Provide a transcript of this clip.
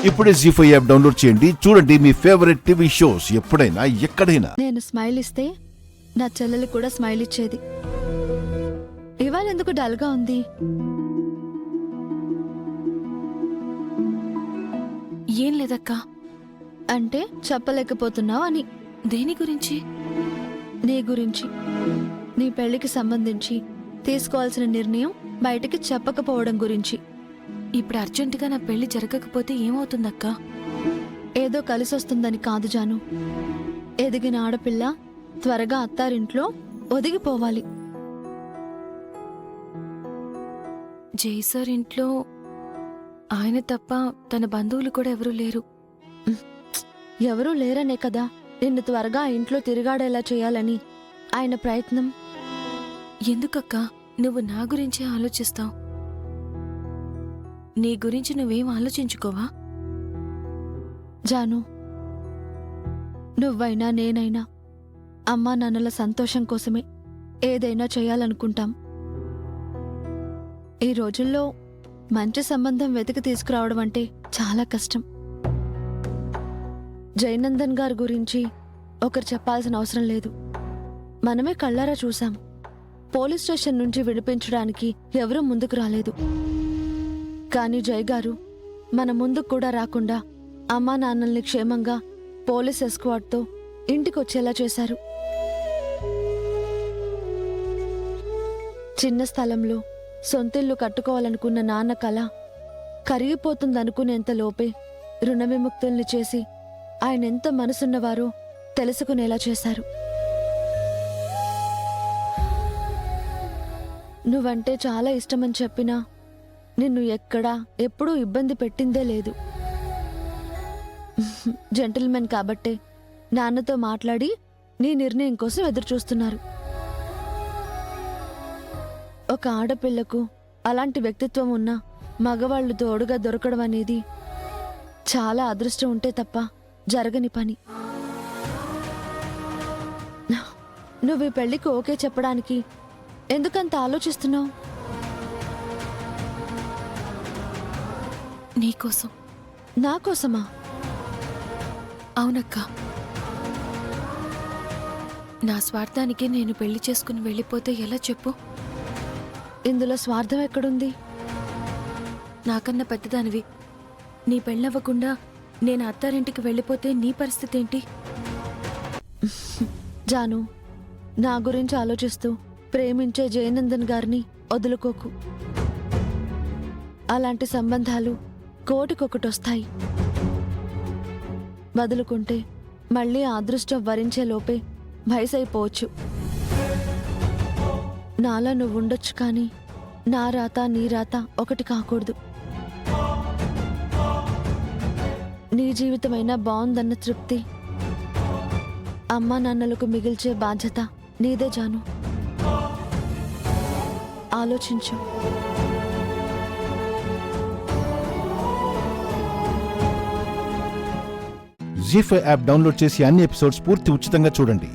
ఇప్పుడే జీ5 app download చేయండి. చూడండి మీ ఫేవరెట్ టీవీ షోస్ ఎప్పుడైనా ఎక్కడైనా. నేను స్మైల్ ఇస్తే నా చెల్లెలు కూడా స్మైల్ ఇచ్చేది. ఇవాళ ఎందుకు డల్గా ఉంది? ఏం లేదక్కా. అంటే చెప్పలేకపోతున్నావు అని. దేని గురించి? నీ గురించి. నీ పెళ్లికి సంబంధించి తీసుకోవాల్సిన నిర్ణయం బయటికి చెప్పకపోవడం గురించి. ఇప్పుడు అర్జెంటుగా నా పెళ్లి జరగకపోతే ఏమవుతుందక్కా? ఏదో కలిసొస్తుందని కాదు జాను. ఎదిగిన ఆడపిల్ల త్వరగా అత్తారింట్లో ఒదిగిపోవాలి. జైసర్ ఇంట్లో ఆయన తప్ప తన బంధువులు కూడా ఎవరూ లేరు. ఎవరూ లేరనే కదా నిన్ను త్వరగా ఆ ఇంట్లో తిరిగాడేలా చేయాలని ఆయన ప్రయత్నం. ఎందుకక్కా నువ్వు నా గురించే ఆలోచిస్తావు? నీ గురించి నువ్వేం ఆలోచించుకోవా? జాను, నువ్వైనా నేనైనా అమ్మా నాన్నల సంతోషం కోసమే ఏదైనా చేయాలనుకుంటాం. ఈ రోజుల్లో మంచి సంబంధం వెతికి తీసుకురావడం అంటే చాలా కష్టం. జయనందన్ గారి గురించి ఒకరు చెప్పాల్సిన అవసరం లేదు. మనమే కళ్ళారా చూసాం. పోలీస్ స్టేషన్ నుంచి విడిపించడానికి ఎవరూ ముందుకు రాలేదు. కానీ జయ్ గారు మన ముందుకు కూడా రాకుండా అమ్మా నాన్నల్ని క్షేమంగా పోలీస్ ఎస్క్వాడ్తో ఇంటికొచ్చేలా చేశారు. చిన్న స్థలంలో సొంతిల్లు కట్టుకోవాలనుకున్న నాన్న కళ కరిగిపోతుందనుకునేంత లోపే రుణ విముక్తుల్ని చేసి ఆయనెంత మనసున్నవారో తెలుసుకునేలా చేశారు. నువ్వంటే చాలా ఇష్టమని చెప్పినా నిన్ను ఎక్కడా ఎప్పుడూ ఇబ్బంది పెట్టిందే లేదు. జెంటిల్మెన్ కాబట్టే నాన్నతో మాట్లాడి నీ నిర్ణయం కోసం ఎదురుచూస్తున్నారు. ఒక ఆడపిల్లకు అలాంటి వ్యక్తిత్వం ఉన్న మగవాళ్లు తోడుగా దొరకడం అనేది చాలా అదృష్టం ఉంటే తప్ప జరగని పని. నువ్వు ఈ పెళ్లికి ఓకే చెప్పడానికి ఎందుకంత ఆలోచిస్తున్నావు? నీకోసం. నా కోసమా? అవునక్కా. నా స్వార్థానికి నేను పెళ్లి చేసుకుని వెళ్ళిపోతే ఎలా చెప్పు? ఇందులో స్వార్థం ఎక్కడుంది? నాకన్నా పెద్దదానివి. నీ పెళ్ళవ్వకుండా నేను అత్తారింటికి వెళ్ళిపోతే నీ పరిస్థితి ఏంటి? జాను, నా గురించి ఆలోచిస్తూ ప్రేమించే జయనందన్ గారిని వదులుకోకు. అలాంటి సంబంధాలు కోటికొకటొస్తాయి. వదులుకుంటే మళ్ళీ ఆ అదృష్టం వరించే లోపే వయసైపోవచ్చు. నాలా నువ్వుండొచ్చు కానీ నా రాత నీ రాత ఒకటి కాకూడదు. నీ జీవితమైనా బాగుందన్న తృప్తి అమ్మా నాన్నలకు మిగిల్చే బాధ్యత నీదే జాను. ఆలోచించు. జీ5 యాప్ డౌన్లోడ్ చేసి అన్ని ఎపిసోడ్స్ పూర్తి ఉచితంగా చూడండి.